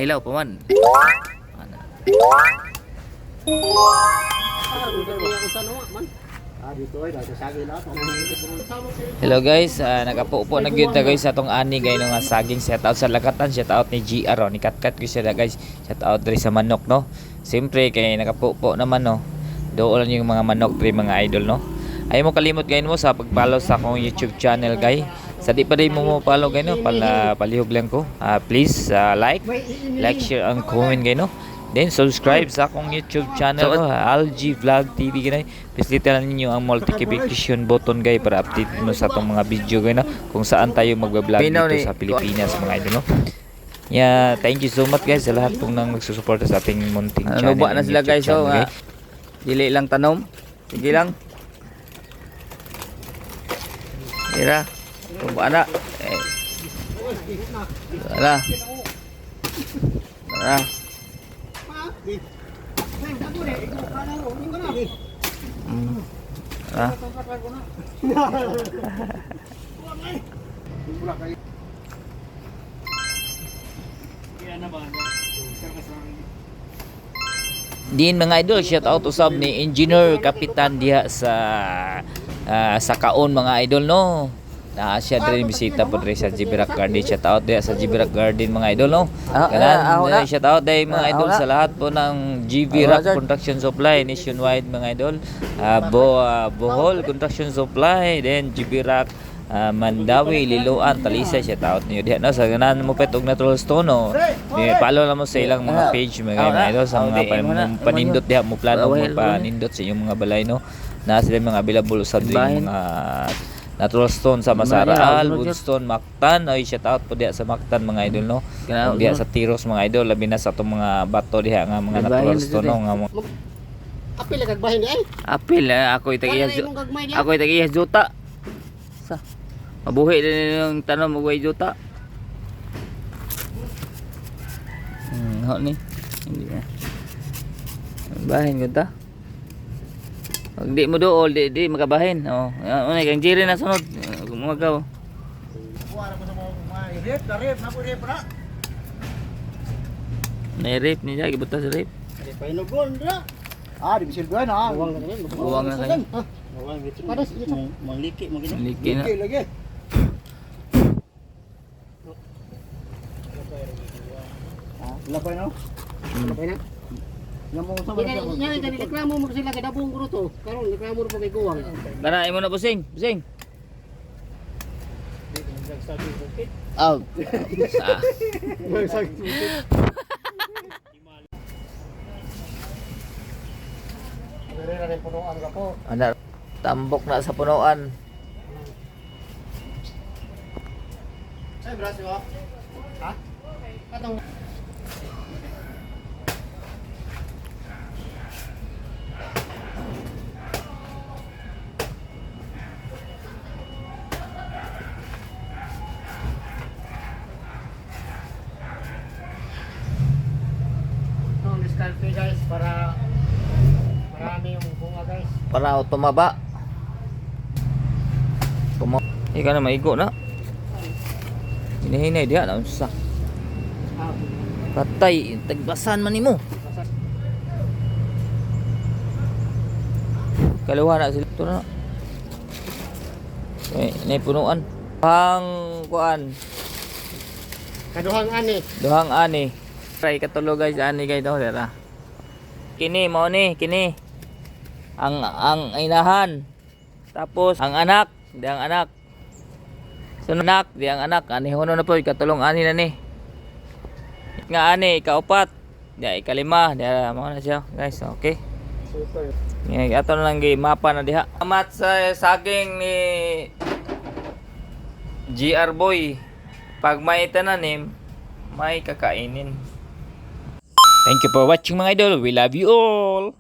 hilaw pa man. Ana. Hello guys, nagapupo na gyud ta guys sa atong ani gay nga saging. Shout out sa Lakatan, shout out ni GR ni Katkat ko siya guys. Shout out diri sa manok no. Siyempre kay nagapupo naman no. Doon yung mga manok diri mga idol no. Ay mo kalimot gayon mo sa pag-follow sa akong YouTube channel guys. Sa di pa din mo follow gayon no, palihog lang ko. Please like, share and comment gayon no. Then subscribe sa akong YouTube channel no, Algie Vlog TV ganay. Please click ninyo ang notification button guys para update mo sa atong mga video gayon no, kung saan tayo magba-vlog dito sa Pilipinas mga idol no. Yeah, thank you so much guys sa lahat pong nang nagsusuporta sa ating munting channel. Ano ba na sila guys so dili lang tanom. Sige lang. Mira. Tuba na. Wala. Wala. Din mga idol, shout out usab ni Engineer Kapitan diha sa Kaon mga idol no. Na siya din bisita po diri sa Jibirak Garden. Shout out diha sa Jibirak Garden mga idol no. Kanan shout out day mga idol sa lahat po ng Jibirak Construction Supply nationwide mga idol. Bohol Construction Supply, then Jibirak Mandawi, Liloan, Talisay, shout out niyo diha no. Sa ganan mo pet og natural stone no. Follow lang mo sa ilang mga page mga idol sa mga panindot diha mo plano mo panindot sa inyong mga balay no. Na sila mga available sa mga natural stone sa Masaraal, Woodstone, Mactan. Ay shout out po diha sa Mactan mga idol no. Diha sa Tiros mga idol, labi na sa atong mga bato diha nga mga natural stone no nga. Apil kag bahin ay. Apil ako itagiya juta. Sa mabuhi din yung tanom mo guys juta. Ho ni. Hindi na. Bahin ko ta. Pag di mo dool, di makabahin. Oh, ano kang jiri na sunod. Gumagaw. Kuwara ko sa mga rip na po rip na. Rip ni jagi butas rip. Di pa inugon ra. Di bisil buwan ha. Buwang na kayo. Buwang gitu. Padas mangliki magini. Liki na. Lagi. Labay no? Labay na. Ini reklamo mo sila kada buong guro to. Karon reklamo pa kay Guwang. Bara imo na busing. Sa. Dire na rin punuan ka po. Ana tambok na sa punuan. Ay braso ha. Ha? Katong guys para marami yung bunga guys. Para tumaba. Ika na maigo na. Hinahinay diha na unsa. Patay, tagbasan man nimo. Kaluwa na sila to na. Nay punuan. Hang kuan. Kaduhang ani. Duhang ani. Try katulo guys, ani guys daw dira. Kini mo ni, kini. Ang inahan. Tapos ang anak, di ang anak. Sunod anak, di ang anak. Ani hono na po ikatulong ani na ni. Nga ani ikaupat. Di ikalima, di mo na siya, guys. Okay. Super. Nga ato na lang gi mapa na diha. Salamat sa saging ni GR Boy. Pag may tananim, may kakainin. Thank you for watching mga idol. We love you all.